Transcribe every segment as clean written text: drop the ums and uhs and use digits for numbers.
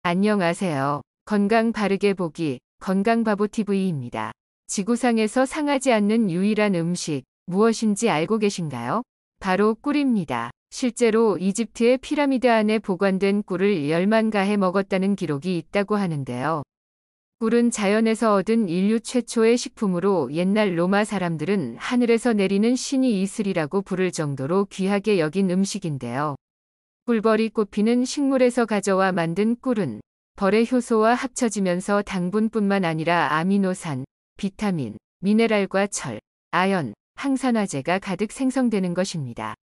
안녕하세요. 건강 바르게 보기, 건강바보TV입니다. 지구상에서 상하지 않는 유일한 음식, 무엇인지 알고 계신가요? 바로 꿀입니다. 실제로 이집트의 피라미드 안에 보관된 꿀을 10만 가해 먹었다는 기록이 있다고 하는데요. 꿀은 자연에서 얻은 인류 최초의 식품으로 옛날 로마 사람들은 하늘에서 내리는 신이 이슬이라고 부를 정도로 귀하게 여긴 음식인데요. 꿀벌이 꽃피는 식물에서 가져와 만든 꿀은 벌의 효소와 합쳐지면서 당분뿐만 아니라 아미노산, 비타민, 미네랄과 철, 아연, 항산화제가 가득 생성되는 것입니다.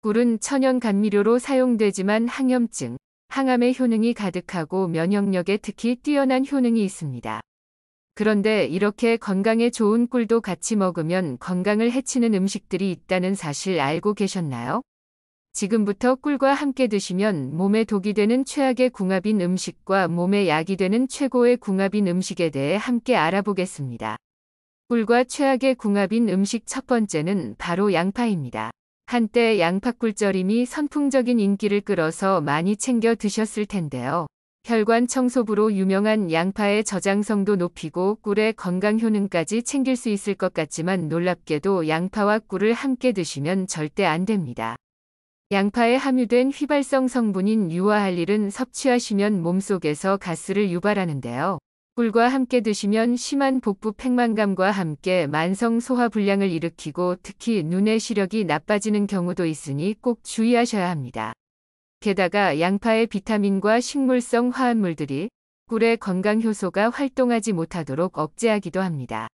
꿀은 천연 감미료로 사용되지만 항염증, 항암의 효능이 가득하고 면역력에 특히 뛰어난 효능이 있습니다. 그런데 이렇게 건강에 좋은 꿀도 같이 먹으면 건강을 해치는 음식들이 있다는 사실 알고 계셨나요? 지금부터 꿀과 함께 드시면 몸에 독이 되는 최악의 궁합인 음식과 몸에 약이 되는 최고의 궁합인 음식에 대해 함께 알아보겠습니다. 꿀과 최악의 궁합인 음식 첫 번째는 바로 양파입니다. 한때 양파꿀절임이 선풍적인 인기를 끌어서 많이 챙겨 드셨을 텐데요. 혈관 청소부로 유명한 양파의 저장성도 높이고 꿀의 건강 효능까지 챙길 수 있을 것 같지만 놀랍게도 양파와 꿀을 함께 드시면 절대 안 됩니다. 양파에 함유된 휘발성 성분인 유아할릴은 섭취하시면 몸속에서 가스를 유발하는데요. 꿀과 함께 드시면 심한 복부 팽만감과 함께 만성 소화불량을 일으키고 특히 눈의 시력이 나빠지는 경우도 있으니 꼭 주의하셔야 합니다. 게다가 양파의 비타민과 식물성 화합물들이 꿀의 건강 효소가 활동하지 못하도록 억제하기도 합니다.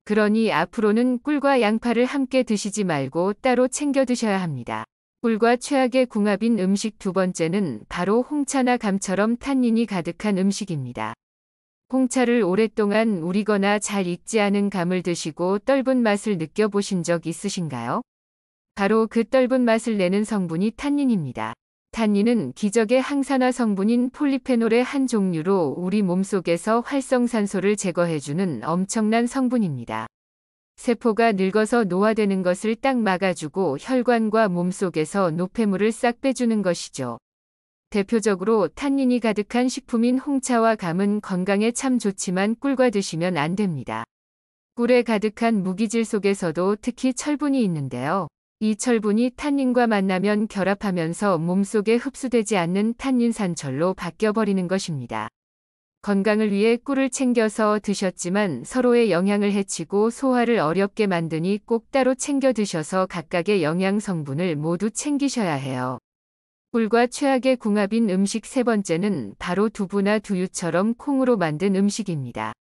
그러니 앞으로는 꿀과 양파를 함께 드시지 말고 따로 챙겨 드셔야 합니다. 꿀과 최악의 궁합인 음식 두 번째는 바로 홍차나 감처럼 탄닌이 가득한 음식입니다. 홍차를 오랫동안 우리거나 잘 익지 않은 감을 드시고 떫은 맛을 느껴보신 적 있으신가요? 바로 그 떫은 맛을 내는 성분이 탄닌입니다. 탄닌은 기적의 항산화 성분인 폴리페놀의 한 종류로 우리 몸속에서 활성산소를 제거해주는 엄청난 성분입니다. 세포가 늙어서 노화되는 것을 딱 막아주고 혈관과 몸속에서 노폐물을 싹 빼주는 것이죠. 대표적으로 탄닌이 가득한 식품인 홍차와 감은 건강에 참 좋지만 꿀과 드시면 안 됩니다. 꿀에 가득한 무기질 속에서도 특히 철분이 있는데요. 이 철분이 탄닌과 만나면 결합하면서 몸속에 흡수되지 않는 탄닌산철로 바뀌어버리는 것입니다. 건강을 위해 꿀을 챙겨서 드셨지만 서로의 영양을 해치고 소화를 어렵게 만드니 꼭 따로 챙겨 드셔서 각각의 영양 성분을 모두 챙기셔야 해요. 꿀과 최악의 궁합인 음식 세 번째는 바로 두부나 두유처럼 콩으로 만든 음식입니다.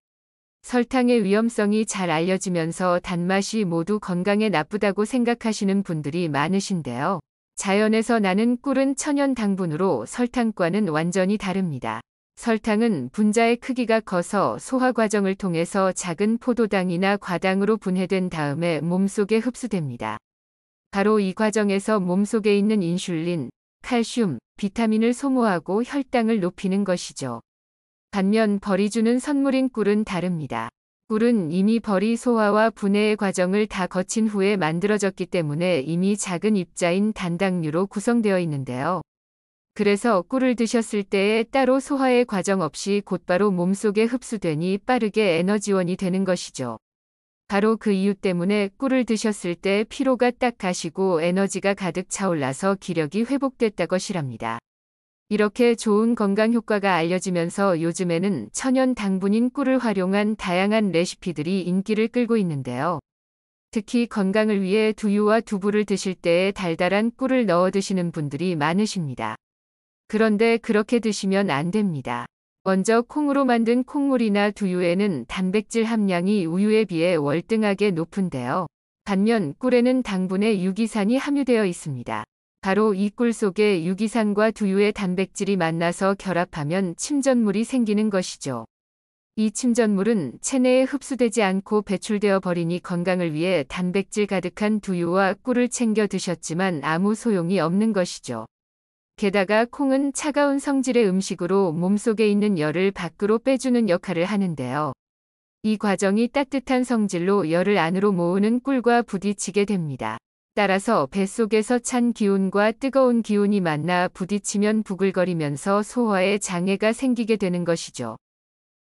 설탕의 위험성이 잘 알려지면서 단맛이 모두 건강에 나쁘다고 생각하시는 분들이 많으신데요. 자연에서 나는 꿀은 천연 당분으로 설탕과는 완전히 다릅니다. 설탕은 분자의 크기가 커서 소화 과정을 통해서 작은 포도당이나 과당으로 분해된 다음에 몸속에 흡수됩니다. 바로 이 과정에서 몸속에 있는 인슐린, 칼슘, 비타민을 소모하고 혈당을 높이는 것이죠. 반면 벌이 주는 선물인 꿀은 다릅니다. 꿀은 이미 벌이 소화와 분해의 과정을 다 거친 후에 만들어졌기 때문에 이미 작은 입자인 단당류로 구성되어 있는데요. 그래서 꿀을 드셨을 때에 따로 소화의 과정 없이 곧바로 몸속에 흡수되니 빠르게 에너지원이 되는 것이죠. 바로 그 이유 때문에 꿀을 드셨을 때 피로가 딱 가시고 에너지가 가득 차올라서 기력이 회복됐다 것이랍니다. 이렇게 좋은 건강 효과가 알려지면서 요즘에는 천연 당분인 꿀을 활용한 다양한 레시피들이 인기를 끌고 있는데요. 특히 건강을 위해 두유와 두부를 드실 때에 달달한 꿀을 넣어 드시는 분들이 많으십니다. 그런데 그렇게 드시면 안 됩니다. 먼저 콩으로 만든 콩물이나 두유에는 단백질 함량이 우유에 비해 월등하게 높은데요. 반면 꿀에는 당분의 유기산이 함유되어 있습니다. 바로 이 꿀 속에 유기산과 두유의 단백질이 만나서 결합하면 침전물이 생기는 것이죠. 이 침전물은 체내에 흡수되지 않고 배출되어 버리니 건강을 위해 단백질 가득한 두유와 꿀을 챙겨 드셨지만 아무 소용이 없는 것이죠. 게다가 콩은 차가운 성질의 음식으로 몸속에 있는 열을 밖으로 빼주는 역할을 하는데요. 이 과정이 따뜻한 성질로 열을 안으로 모으는 꿀과 부딪히게 됩니다. 따라서 뱃속에서 찬 기운과 뜨거운 기운이 만나 부딪히면 부글거리면서 소화에 장애가 생기게 되는 것이죠.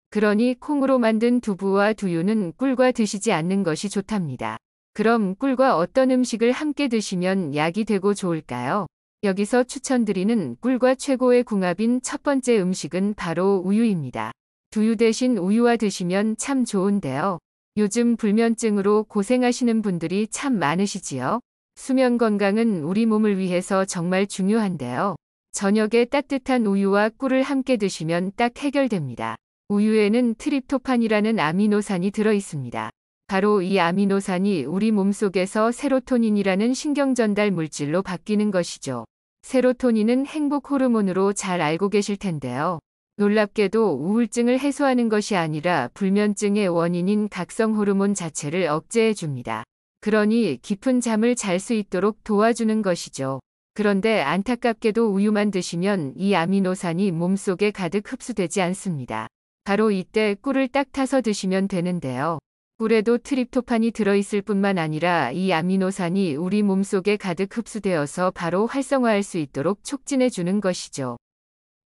그러니 콩으로 만든 두부와 두유는 꿀과 드시지 않는 것이 좋답니다. 그럼 꿀과 어떤 음식을 함께 드시면 약이 되고 좋을까요? 여기서 추천드리는 꿀과 최고의 궁합인 첫 번째 음식은 바로 우유입니다. 두유 대신 우유와 드시면 참 좋은데요. 요즘 불면증으로 고생하시는 분들이 참 많으시지요. 수면 건강은 우리 몸을 위해서 정말 중요한데요. 저녁에 따뜻한 우유와 꿀을 함께 드시면 딱 해결됩니다. 우유에는 트립토판이라는 아미노산이 들어 있습니다. 바로 이 아미노산이 우리 몸속에서 세로토닌이라는 신경전달 물질로 바뀌는 것이죠. 세로토닌은 행복 호르몬으로 잘 알고 계실 텐데요. 놀랍게도 우울증을 해소하는 것이 아니라 불면증의 원인인 각성 호르몬 자체를 억제해 줍니다. 그러니 깊은 잠을 잘 수 있도록 도와주는 것이죠. 그런데 안타깝게도 우유만 드시면 이 아미노산이 몸속에 가득 흡수되지 않습니다. 바로 이때 꿀을 딱 타서 드시면 되는데요. 꿀에도 트립토판이 들어있을 뿐만 아니라 이 아미노산이 우리 몸속에 가득 흡수되어서 바로 활성화할 수 있도록 촉진해 주는 것이죠.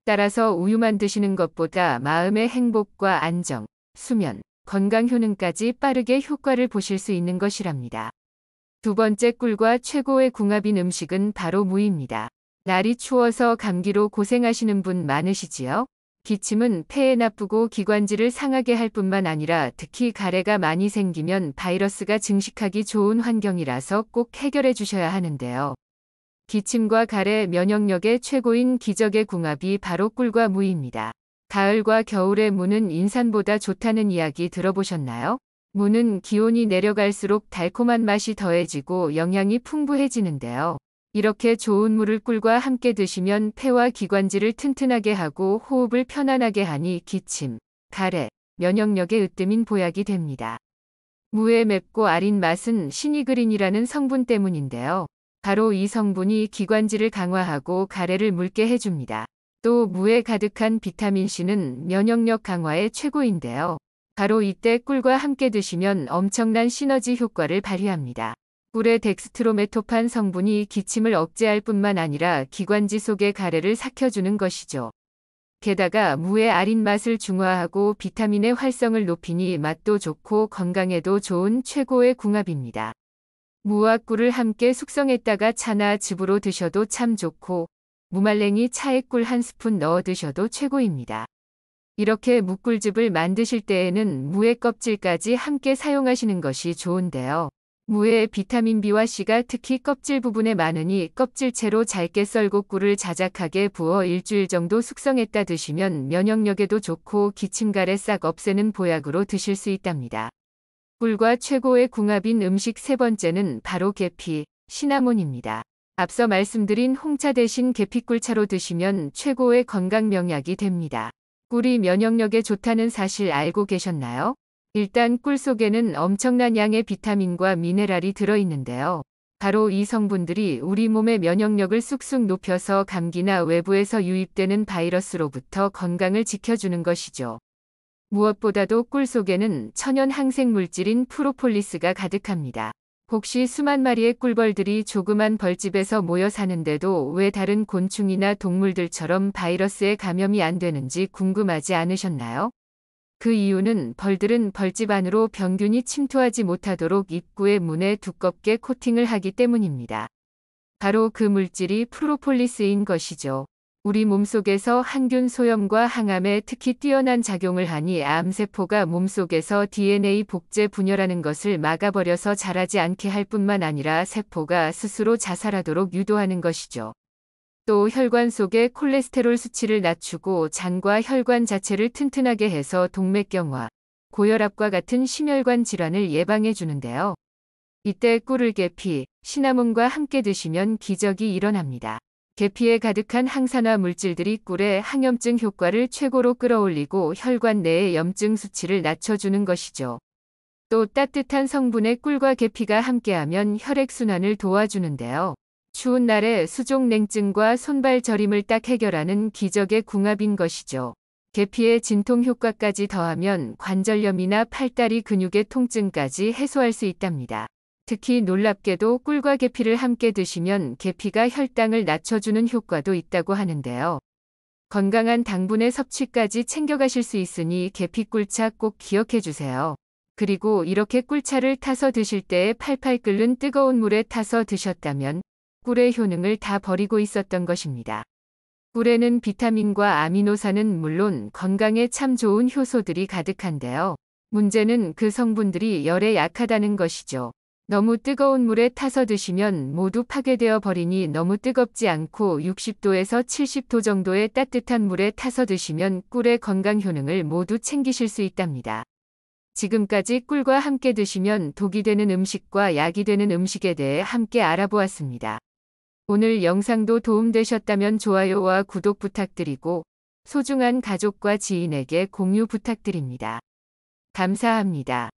따라서 우유만 드시는 것보다 마음의 행복과 안정, 수면, 건강 효능까지 빠르게 효과를 보실 수 있는 것이랍니다. 두 번째 꿀과 최고의 궁합인 음식은 바로 무입니다. 날이 추워서 감기로 고생하시는 분 많으시지요? 기침은 폐에 나쁘고 기관지를 상하게 할 뿐만 아니라 특히 가래가 많이 생기면 바이러스가 증식하기 좋은 환경이라서 꼭 해결해 주셔야 하는데요. 기침과 가래 면역력의 최고인 기적의 궁합이 바로 꿀과 무입니다. 가을과 겨울의 무는 인삼보다 좋다는 이야기 들어보셨나요? 무는 기온이 내려갈수록 달콤한 맛이 더해지고 영양이 풍부해지는데요. 이렇게 좋은 무를 꿀과 함께 드시면 폐와 기관지를 튼튼하게 하고 호흡을 편안하게 하니 기침, 가래, 면역력에 으뜸인 보약이 됩니다. 무의 맵고 아린 맛은 시니그린이라는 성분 때문인데요. 바로 이 성분이 기관지를 강화하고 가래를 묽게 해줍니다. 또 무에 가득한 비타민C는 면역력 강화에 최고인데요. 바로 이때 꿀과 함께 드시면 엄청난 시너지 효과를 발휘합니다. 꿀의 덱스트로메토판 성분이 기침을 억제할 뿐만 아니라 기관지 속의 가래를 삭혀주는 것이죠. 게다가 무의 아린 맛을 중화하고 비타민의 활성을 높이니 맛도 좋고 건강에도 좋은 최고의 궁합입니다. 무와 꿀을 함께 숙성했다가 차나 즙으로 드셔도 참 좋고 무말랭이 차에 꿀 한 스푼 넣어 드셔도 최고입니다. 이렇게 무꿀즙을 만드실 때에는 무의 껍질까지 함께 사용하시는 것이 좋은데요. 무에 비타민 B와 C가 특히 껍질 부분에 많으니 껍질채로 잘게 썰고 꿀을 자작하게 부어 일주일 정도 숙성했다 드시면 면역력에도 좋고 기침가래 싹 없애는 보약으로 드실 수 있답니다. 꿀과 최고의 궁합인 음식 세 번째는 바로 계피, 시나몬입니다. 앞서 말씀드린 홍차 대신 계피꿀차로 드시면 최고의 건강 명약이 됩니다. 꿀이 면역력에 좋다는 사실 알고 계셨나요? 일단 꿀 속에는 엄청난 양의 비타민과 미네랄이 들어있는데요. 바로 이 성분들이 우리 몸의 면역력을 쑥쑥 높여서 감기나 외부에서 유입되는 바이러스로부터 건강을 지켜주는 것이죠. 무엇보다도 꿀 속에는 천연 항생 물질인 프로폴리스가 가득합니다. 혹시 수만 마리의 꿀벌들이 조그만 벌집에서 모여 사는데도 왜 다른 곤충이나 동물들처럼 바이러스에 감염이 안 되는지 궁금하지 않으셨나요? 그 이유는 벌들은 벌집 안으로 병균이 침투하지 못하도록 입구의 문에 두껍게 코팅을 하기 때문입니다. 바로 그 물질이 프로폴리스인 것이죠. 우리 몸속에서 항균 소염과 항암에 특히 뛰어난 작용을 하니 암세포가 몸속에서 DNA 복제 분열하는 것을 막아버려서 자라지 않게 할 뿐만 아니라 세포가 스스로 자살하도록 유도하는 것이죠. 또 혈관 속의 콜레스테롤 수치를 낮추고 장과 혈관 자체를 튼튼하게 해서 동맥경화, 고혈압과 같은 심혈관 질환을 예방해 주는데요. 이때 꿀을 계피, 시나몬과 함께 드시면 기적이 일어납니다. 계피에 가득한 항산화 물질들이 꿀의 항염증 효과를 최고로 끌어올리고 혈관 내의 염증 수치를 낮춰주는 것이죠. 또 따뜻한 성분의 꿀과 계피가 함께하면 혈액순환을 도와주는데요. 추운 날에 수족냉증과 손발 저림을 딱 해결하는 기적의 궁합인 것이죠. 계피의 진통 효과까지 더하면 관절염이나 팔다리 근육의 통증까지 해소할 수 있답니다. 특히 놀랍게도 꿀과 계피를 함께 드시면 계피가 혈당을 낮춰주는 효과도 있다고 하는데요. 건강한 당분의 섭취까지 챙겨가실 수 있으니 계피 꿀차 꼭 기억해 주세요. 그리고 이렇게 꿀차를 타서 드실 때에 팔팔 끓는 뜨거운 물에 타서 드셨다면 꿀의 효능을 다 버리고 있었던 것입니다. 꿀에는 비타민과 아미노산은 물론 건강에 참 좋은 효소들이 가득한데요. 문제는 그 성분들이 열에 약하다는 것이죠. 너무 뜨거운 물에 타서 드시면 모두 파괴되어 버리니 너무 뜨겁지 않고 60도에서 70도 정도의 따뜻한 물에 타서 드시면 꿀의 건강 효능을 모두 챙기실 수 있답니다. 지금까지 꿀과 함께 드시면 독이 되는 음식과 약이 되는 음식에 대해 함께 알아보았습니다. 오늘 영상도 도움되셨다면 좋아요와 구독 부탁드리고 소중한 가족과 지인에게 공유 부탁드립니다. 감사합니다.